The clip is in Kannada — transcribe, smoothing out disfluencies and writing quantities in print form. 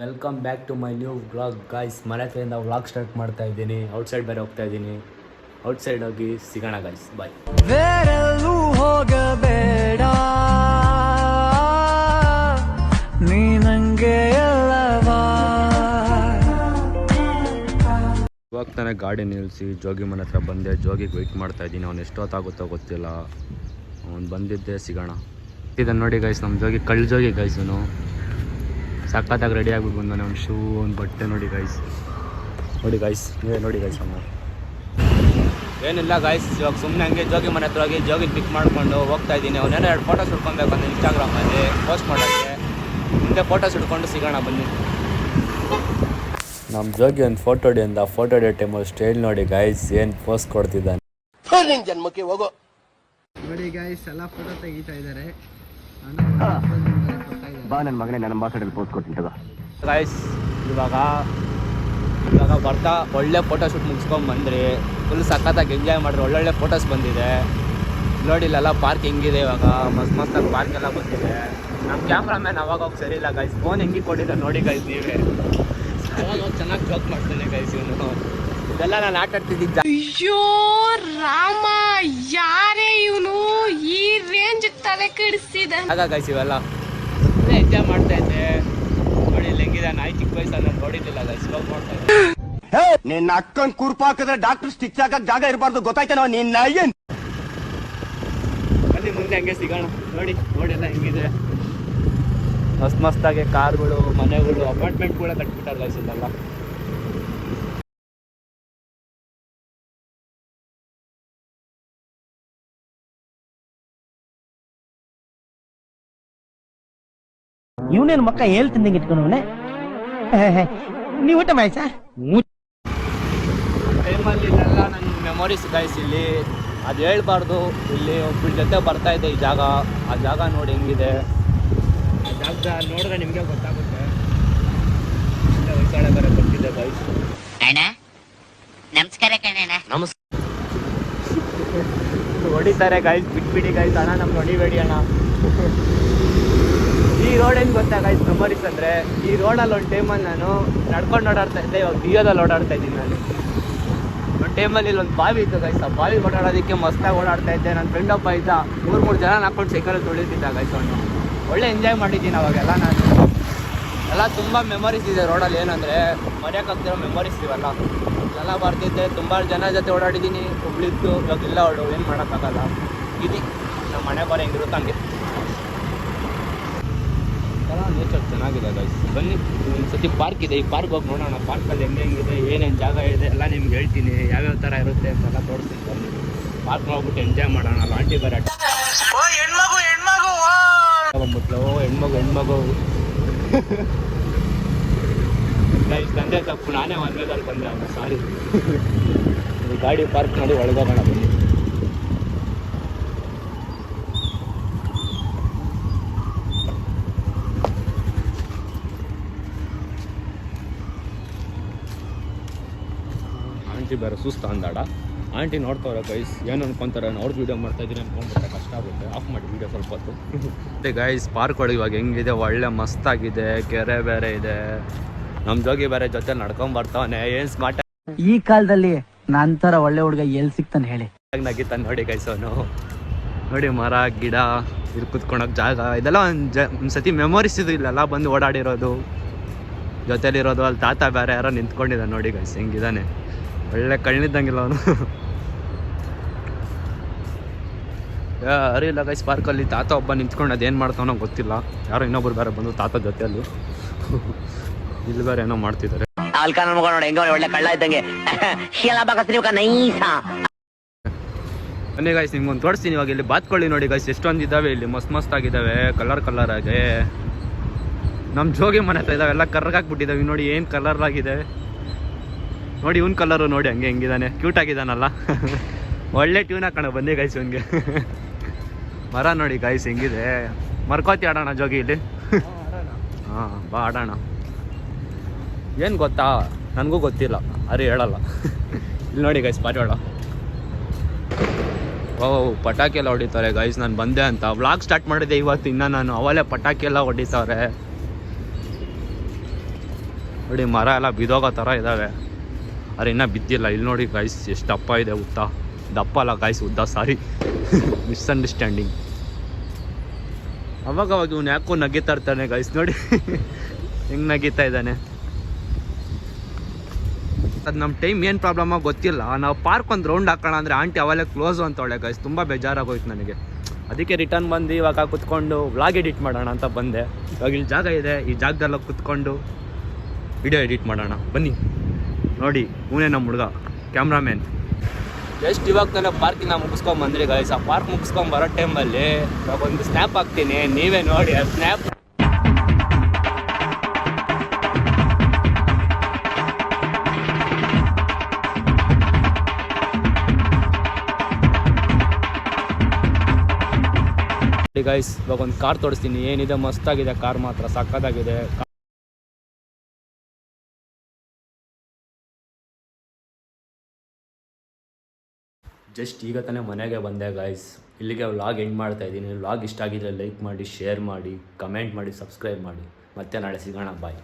Welcome back to my new vlog guys. ಮನೆ ಹತ್ರದಿಂದ ವ್ಲಾಗ್ ಸ್ಟಾರ್ಟ್ ಮಾಡ್ತಾ ಇದ್ದೀನಿ. ಔಟ್ಸೈಡ್ ಬೇರೆ ಹೋಗ್ತಾ ಇದ್ದೀನಿ. ಔಟ್ಸೈಡ್ ಹೋಗಿ ಸಿಗೋಣ ಗಾಯ್ಸ್, ಬಾಯ್. ಬೇರೆಲ್ಲೂ ಹೋಗಬೇಡ, ನೀ ನಂಗೆ ಎಲ್ಲವಾ. ಇವಾಗ ತಾನೇ ಗಾಡಿ ನಿಲ್ಲಿಸಿ ಜೋಗಿ ಮನೆ ಹತ್ರ ಬಂದೆ. ಜೋಗಿಗೆ ವೆಯ್ಟ್ ಮಾಡ್ತಾ ಇದ್ದೀನಿ. ಅವ್ನು ಎಷ್ಟೊತ್ತಾಗುತ್ತೋ ಗೊತ್ತಿಲ್ಲ. ಅವ್ನು ಬಂದಿದ್ದೆ ಸಿಗೋಣ. ಇದನ್ನು ನೋಡಿ ಗೈಸ್, ನಮ್ಮ ಜೋಗಿ ಕಳ್ಳ ಜೋಗಿ ಗೈಸ್. ಇವನು ಸಖತ್ತಾಗಿ ರೆಡಿ ಆಗ್ಬಿಟ್ಟು ಬಂದಾನೆ. ಅವ್ನು ಶೂ, ಒಂದು ಬಟ್ಟೆ ನೋಡಿ ಗೈಸ್. ನೋಡಿ ಗೈಸ್, ನೀವೇ ನೋಡಿ ಗೈಸ್. ಅವನು ಏನಿಲ್ಲ ಗೈಸ್, ಇವಾಗ ಸುಮ್ಮನೆ ಹಂಗೆ ಜೋಗಿ ಮನೆ ಹತ್ರ ಹೋಗಿ ಜೋಗಿ ಪಿಕ್ ಮಾಡ್ಕೊಂಡು ಹೋಗ್ತಾ ಇದ್ದೀನಿ. ಅವನೇನೋ 2 ಫೋಟೋಸ್ ಹಿಡ್ಕೊಬೇಕು ಅಂದರೆ ಇನ್ಸ್ಟಾಗ್ರಾಮಲ್ಲಿ ಪೋಸ್ಟ್ ಮಾಡೋಕ್ಕೆ. ಮುಂದೆ ಫೋಟೋಸ್ ಹಿಡ್ಕೊಂಡು ಸಿಗೋಣ ಬನ್ನಿ. ನಮ್ಮ ಜೋಗಿ ಒಂದು ಫೋಟೋ ಹೊಡಿ ಅಂದ. ಫೋಟೋ ಹೊಡಿಯೋ ಟೈಮಲ್ಲಿ ಸ್ಟೈಲ್ ನೋಡಿ ಗೈಸ್, ಏನು ಪೋಸ್ಟ್ ಕೊಡ್ತಿದ್ದಾನೆ. ಜನ್ಮಕ್ಕೆ ಹೋಗೋ ನೋಡಿ ಗೈಸ್, ಎಲ್ಲ ಫೋಟೋ ತೆಗಿತಾ ಇದ್ದಾರೆ. ಬಾ ನನ್ನ ಮಗನೇ, ನನ್ನ ಮಾತಾಡಲು ಪೋಸ್ಟ್ ಕೊಡ್ತೀನಿ ತಗೋ. ಗೈಸ್ ಇವಾಗ ಬರ್ತಾ ಒಳ್ಳೆ ಫೋಟೋ ಶೂಟ್ ಮುಗಿಸ್ಕೊಂಡು ಬಂದ್ರಿ. ಫುಲ್ ಸಖತ್ತಾಗಿ ಎಂಜಾಯ್ ಮಾಡಿದ್ರೆ ಒಳ್ಳೊಳ್ಳೆ ಫೋಟೋಸ್ ಬಂದಿದೆ. ನೋಡಿ ಇಲ್ಲೆಲ್ಲ ಪಾರ್ಕ್ ಹೆಂಗಿದೆ, ಇವಾಗ ಮಸ್ತಾಗಿ ಪಾರ್ಕ್ ಎಲ್ಲ ಬಂದಿದೆ. ನಮ್ಮ ಕ್ಯಾಮ್ರಾಮ್ಯಾನ್ ಅವಾಗ ಹೋಗಿ ಸರಿ ಇಲ್ಲ ಗೈಸ್. ಫೋನ್ ಹೆಂಗೆ ಕೊಟ್ಟಿದ್ದ ನೋಡಿ ಗೈಸ್ ನೀವೇ. ಅವಾಗ ಹೋಗಿ ಚೆನ್ನಾಗಿ ಜೋಕ್ ಮಾಡ್ತಾನೆ ಗೈಸ್ ಇವನು. ಇದೆಲ್ಲ ನಾನು ಆಟ ಆಡ್ತಿದ್ದಿದ್ದ. ಅಯ್ಯೋ ರಾಮ, ಯಾರೇ ಇವನು ಈ ರೇಂಜ್ ತಲೆ ಕೆಡಿಸಿದ. ಆಗ ಗೈಸ್ ಇವೆಲ್ಲ ಎಂಜಾಯ್ ಮಾಡ್ತಾ ಇದ್ದೆ. ನೋಡಿ ಇಲ್ಲಿ ಹೆಂಗಿದೆ. ನಾಯಿ ಚಿಕ್ಕ ವಯಸ್ಸಲ್ಲಿ ನಾನು ನೋಡಿದ್ದಿಲ್ಲ ಗೈಸ್, ಇವಾಗ ನೋಡ್ತಾ ಇದ್ದೆ. ನಿನ್ನ ಅಕ್ಕನ್ ಕುರ್ಪ ಹಾಕಿದ್ರೆ ಡಾಕ್ಟರ್ ಸ್ಟಿಚ್ ಹಾಕಕ್ ಜಾಗ ಇರಬಾರ್ದು, ಗೊತ್ತಾಯ್ತೇನೋ ನಿನ್ನ ಏನ್. ಅಲ್ಲಿ ಮುಂದೆ ಹಂಗೆ ಸಿಗೋಣ. ನೋಡಿ ಎಲ್ಲ ಹೆಂಗಿದೆ. ಮಸ್ತಾಗೆ ಕಾರ್ಗಳು, ಮನೆಗಳು, ಅಪಾರ್ಟ್ಮೆಂಟ್ಗಳ ಕಟ್ಬಿಟ್ಟಾರ ಗೈಸ್ ಇಲ್ಲೆಲ್ಲ. ಇವನೇನು ಮಕ್ಕ ಹೇಳ್ತಿದ್ದಂಗೆ ಇಟ್ಕೊಂಡವನೆ. ನೀವು ಊಟ ಮಾಡಿ ಸರ್. ಟೈಮಲ್ಲಿ ಇಲ್ಲೆಲ್ಲ ನನ್ನ ಮೆಮೊರೀಸ್ ಗೈಸ್. ಇಲ್ಲಿ ಅದು ಹೇಳ್ಬಾರ್ದು. ಇಲ್ಲಿ ಒಬ್ಬರ ಜೊತೆ ಬರ್ತಾ ಇದೆ ಈ ಜಾಗ. ಆ ಜಾಗ ನೋಡಿ ಹೆಂಗಿದೆ. ಆ ಜಾಗ ನೋಡಿದ್ರೆ ನಿಮಗೆ ಗೊತ್ತಾಗುತ್ತೆ. ಹೊಯ್ಸಳೆ ಬೇರೆ ಬರ್ತಿದೆ ಗೈಸ್. ಅಣ್ಣ ನಮಸ್ಕಾರ ಕಣಣ್ಣ. ಹೊಡಿತಾರೆ ಗೈಸ್, ಬಿಟ್ಬಿಡಿ ಗೈಸ್. ಅಣ್ಣ ನಮ್ಗೆ ಹೊಡಿಬೇಡಿ ಅಣ್ಣ. ಈ ರೋಡ್ ಏನು ಗೊತ್ತಾ ಗೈಸ್ ಮೆಮೊರೀಸ್ ಅಂದರೆ, ಈ ರೋಡಲ್ಲಿ ಒಂದು ಟೈಮಲ್ಲಿ ನಾನು ನಡ್ಕೊಂಡು ಓಡಾಡ್ತಾ ಇದ್ದೆ. ಇವಾಗ ಡಿಯೋದಲ್ಲಿ ಓಡಾಡ್ತಾ ಇದ್ದೀನಿ ನಾನು. ಒಂದು ಟೈಮಲ್ಲಿ ಇಲ್ಲೊಂದು ಬಾವಿ ಇತ್ತು ಗೈಸ್. ಆ ಬಾವಿ ಓಡಾಡೋದಕ್ಕೆ ಮಸ್ತಾಗಿ ಓಡಾಡ್ತಾ ಇದ್ದೆ. ನನ್ನ ಫ್ರೆಂಡ್ ಒಬ್ಬ ಇದ್ದ, 3 ಜನ ಹಾಕೊಂಡು ಸೈಕಲಲ್ಲಿ ತುಳಿತಿದ್ದ ಗೈಸ್. ಅವನು ಒಳ್ಳೆ ಎಂಜಾಯ್ ಮಾಡಿದ್ದೀನಿ ಅವಾಗೆಲ್ಲ ನಾನು. ಎಲ್ಲ ತುಂಬ ಮೆಮೊರೀಸ್ ಇದೆ ರೋಡಲ್ಲಿ. ಏನಂದರೆ ಮರೆಯೋಕ್ಕಾಗ್ತಿರೋ ಮೆಮೊರೀಸ್ ಇವೆಲ್ಲ. ಎಲ್ಲ ಬರ್ತಿದ್ದೆ, ತುಂಬ ಜನ ಜೊತೆ ಓಡಾಡಿದ್ದೀನಿ. ಒಬ್ಳಿತ್ತು, ಇವಾಗ ಇಲ್ಲ ಹೊಡು, ಏನು ಮಾಡೋಕ್ಕಾಗಲ್ಲ. ಇದು ನಮ್ಮ ಮನೆ ಬರೋ ಹೆಂಗಿರುತ್ತೆ ಹಂಗೆ. ನೇಚರ್ ಚೆನ್ನಾಗಿದೆ ಗೈಸ್. ಬನ್ನಿ, ಒಂದು ಸತಿ ಪಾರ್ಕ್ ಇದೆ. ಈ ಪಾರ್ಕ್ ಹೋಗಿ ನೋಡೋಣ. ಪಾರ್ಕಲ್ಲಿ ಹೆಂಗಿದೆ, ಏನೇನು ಜಾಗ ಇದೆ ಎಲ್ಲ ನಿಮ್ಗೆ ಹೇಳ್ತೀನಿ. ಯಾವ್ಯಾವ ಥರ ಇರುತ್ತೆ ಅಂತೆಲ್ಲ ತೋರಿಸ್ತೀನಿ. ಬನ್ನಿ ಪಾರ್ಕ್ ಹೋಗ್ಬಿಟ್ಟು ಎಂಜಾಯ್ ಮಾಡೋಣ. ಅಲ್ಲಿ ಆಂಟಿ ಬೇರೆ ಬಂದ್ಬಿಟ್ಲು. ಹೆಣ್ಮಗು ಗೈಸ್, ತಂದೆ ತಪ್ಪು. ನಾನೇ ಒಂದೇದಲ್ಲಿ ಬಂದೆ. ಅವ್ನು ಸಾರಿ. ಗಾಡಿ ಪಾರ್ಕ್ ಮಾಡಿ ಒಳಗೋಗೋಣ ಬನ್ನಿ. ಆಂಟಿ ಬೇರೆ ಸುಸ್ತು ಅಂದಾಡ. ಆಂಟಿ ನೋಡ್ತವ್ರೆ ಗೈಸ್, ಏನು ಅನ್ಕೊಂತಾರೆ, ಅವ್ರದ್ದು ವೀಡಿಯೋ ಮಾಡ್ತಾ ಇದ್ದೀನಿ ಅನ್ಕೊಂಡ್ಬಿಟ್ರೆ ಕಷ್ಟ ಆಗುತ್ತೆ. ಆಫ್ ಮಾಡಿ ವೀಡಿಯೋ ಸ್ವಲ್ಪ ಹೊತ್ತು. ಮತ್ತು ಗೈಸ್ ಪಾರ್ಕ್ ಒಳಗೆ ಇವಾಗ ಹೆಂಗಿದೆ, ಒಳ್ಳೆ ಮಸ್ತಾಗಿದೆ. ಕೆರೆ ಬೇರೆ ಇದೆ. ನಮ್ಮ ಜೋಗಿ ಬೇರೆ ಜೊತೆ ನಡ್ಕೊಂಬರ್ತಾವನೆ. ಏನು ಸ್ಮಾರ್ಟ್. ಈ ಕಾಲದಲ್ಲಿ ನಂತರ ಒಳ್ಳೆ ಹುಡುಗ ಎಲ್ಲಿ ಸಿಗ್ತಾನೆ ಹೇಳಿ. ನಗಿತಾನೆ ನೋಡಿ ಗೈಸ್ ಅವನು. ನೋಡಿ ಮರ ಗಿಡ, ಇಲ್ಲಿ ಕುತ್ಕೊಳಕ್ಕೆ ಜಾಗ, ಇದೆಲ್ಲ ಒಂದು ಸತಿ ಮೆಮೊರೀಸ್ ಇದು. ಇಲ್ಲೆಲ್ಲ ಬಂದು ಓಡಾಡಿರೋದು, ಜೊತೆಲಿರೋದು. ಅಲ್ಲಿ ತಾತ ಬೇರೆ ಯಾರೋ ನಿಂತ್ಕೊಂಡಿದ್ದಾನೆ ನೋಡಿ ಗೈಸ್, ಹೆಂಗಿದ್ದಾನೆ. ಒಳ್ಳೆ ಕಣ್ಣಿದ್ದಂಗಿಲ್ಲ ಅವನು. ಅರಿಲ್ಲ ಗೈಸ್, ಪಾರ್ಕಲ್ಲಿ ತಾತ ಒಬ್ಬ ನಿಂತ್ಕೊಂಡು ಅದೇನು ಮಾಡ್ತಾವನೋ ಗೊತ್ತಿಲ್ಲ. ಯಾರೋ ಇನ್ನೊಬ್ರು ಬೇರೆ ಬಂದು ತಾತ ಜೊತೆಯಲ್ಲಿ ಇಲ್ಲಿ ಬೇರೆ ಏನೋ ಮಾಡ್ತಿದ್ದಾರೆ. ನೋಡಿ ಹೆಂಗ ಒಳ್ಳೆ ಕಳ್ಳ ಇದ್ದಂಗೆ. ಬನ್ನಿ ಗೈಸ್, ನಿಮ್ಗೊಂದು ತೋರಿಸ್ತೀನಿ. ಇವಾಗ ಇಲ್ಲಿ ಬಾತ್ಕೊಳ್ಳಿ ನೋಡಿ ಗೈಸ್, ಎಷ್ಟೊಂದು ಇದ್ದಾವೆ ಇಲ್ಲಿ. ಮಸ್ತ್ ಆಗಿದ್ದಾವೆ, ಕಲರ್ ಆಗಿ. ನಮ್ಮ ಜೋಗಿ ಮನೆ ಹತ್ರ ಇದ್ದಾವೆ. ಎಲ್ಲ ಕರ್ಗಾಕ್ಬಿಟ್ಟಿದ್ದಾವೆ ನೋಡಿ, ಏನು ಕಲರ್ ಆಗಿದೆ ನೋಡಿ. ಇವ್ನ ಕಲರು ನೋಡಿ ಹಂಗೆ ಹೆಂಗಿದ್ದಾನೆ, ಕ್ಯೂಟ್ ಆಗಿದ್ದಾನಲ್ಲ. ಒಳ್ಳೆ ಟ್ಯೂನ್ ಹಾಕೋಣ ಬನ್ನಿ ಗೈಸ್ ಇವನಿಗೆ. ಮರ ನೋಡಿ ಗೈಸ್ ಹೆಂಗಿದೆ. ಮರ್ಕೋತಿ ಆಡೋಣ ಜೋಗಿ ಇಲ್ಲಿ. ಹಾಂ ಬಾ ಆಡೋಣ. ಏನು ಗೊತ್ತಾ, ನನಗೂ ಗೊತ್ತಿಲ್ಲ, ಅರೆ ಹೇಳಲ್ಲ. ಇಲ್ಲಿ ನೋಡಿ ಗೈಸ್ ಪಾರಿವಾಳ. ಪಟಾಕಿ ಎಲ್ಲ ಹೊಡಿತಾರೆ ಗೈಸ್. ನಾನು ಬಂದೆ ಅಂತ ವ್ಲಾಗ್ ಸ್ಟಾರ್ಟ್ ಮಾಡಿದೆ ಇವತ್ತು. ಇನ್ನು ನಾನು ಅವಲೇ ಪಟಾಕಿ ಎಲ್ಲ ಹೊಡಿತಾರೆ. ನೋಡಿ ಮರ ಎಲ್ಲ ಬಿದೋಗೋ ಥರ ಇದ್ದಾವೆ, ಆದರೆ ಇನ್ನೂ ಬಿದ್ದಿಲ್ಲ. ಇಲ್ಲಿ ನೋಡಿ ಗೈಸ್ ಎಷ್ಟು ದಪ್ಪ ಇದೆ ಉದ್ದ, ದಪ್ಪ ಅಲ್ಲ ಗೈಸ್ ಉದ್ದ, ಸಾರಿ ಮಿಸ್ಅಂಡರ್ಸ್ಟ್ಯಾಂಡಿಂಗ್. ಅವಾಗ ಇವ್ನು ಯಾಕೋ ನಗೀತಾ ಇರ್ತಾನೆ ಗೈಸ್, ನೋಡಿ ಹೆಂಗೆ ನಗೀತಾ ಇದ್ದಾನೆ. ಅದು ನಮ್ಮ ಟೈಮ್ ಏನು ಪ್ರಾಬ್ಲಮ್ಮ ಗೊತ್ತಿಲ್ಲ. ನಾವು ಪಾರ್ಕ್ ಒಂದು ರೌಂಡ್ ಹಾಕೋಣ ಅಂದರೆ ಆಂಟಿ ಅವಾಗಲೇ ಕ್ಲೋಸು ಅಂತವಳೆ ಗೈಸ್. ತುಂಬ ಬೇಜಾರಾಗೋಯ್ತು ನನಗೆ. ಅದಕ್ಕೆ ರಿಟರ್ನ್ ಬಂದು ಇವಾಗ ಕುತ್ಕೊಂಡು ವ್ಲಾಗ್ ಎಡಿಟ್ ಮಾಡೋಣ ಅಂತ ಬಂದೆ. ಇವಾಗ ಇಲ್ಲಿ ಜಾಗ ಇದೆ, ಈ ಜಾಗದಲ್ಲ ಕುತ್ಕೊಂಡು ವಿಡಿಯೋ ಎಡಿಟ್ ಮಾಡೋಣ ಬನ್ನಿ. ನೋಡಿ ಇವನೇ ನಮ್ಮ ಹುಡುಗ ಕ್ಯಾಮ್ರಾಮ್ಯಾನ್. ಜಸ್ಟ್ ಇವಾಗ ತಾನೇ ಪಾರ್ಕಿಂದ ಮುಗಿಸ್ಕೊಂಬಂದ್ರಿ ಗೈಸ್. ಆ ಪಾರ್ಕ್ ಮುಗಿಸ್ಕೊಂಬರೋ ಟೈಮಲ್ಲಿ ಇವಾಗ ಒಂದು ಸ್ನ್ಯಾಪ್ ಹಾಕ್ತೀನಿ, ನೀವೇ ನೋಡಿ ಆ ಸ್ನ್ಯಾಪ್. ಗೈಸ್ ಇವಾಗ ಒಂದು ಕಾರ್ ತೋರಿಸ್ತೀನಿ, ಏನಿದೆ ಮಸ್ತಾಗಿದೆ ಕಾರ್, ಮಾತ್ರ ಸಕ್ಕತ್ತಾಗಿದೆ. ಜಸ್ಟ್ ಈಗ ತಾನೇ ಮನೆಗೆ ಬಂದೆ ಗೈಸ್. ಇಲ್ಲಿಗೆ ವ್ಲಾಗ್ ಎಂಡ್ ಮಾಡ್ತಾ ಇದ್ದೀನಿ. ವ್ಲಾಗ್ ಇಷ್ಟ ಆಗಿದ್ರೆ ಲೈಕ್ ಮಾಡಿ, ಶೇರ್ ಮಾಡಿ, ಕಮೆಂಟ್ ಮಾಡಿ, ಸಬ್ಸ್ಕ್ರೈಬ್ ಮಾಡಿ. ಮತ್ತೆ ನಾಳೆ ಸಿಗೋಣ, ಬಾಯ್.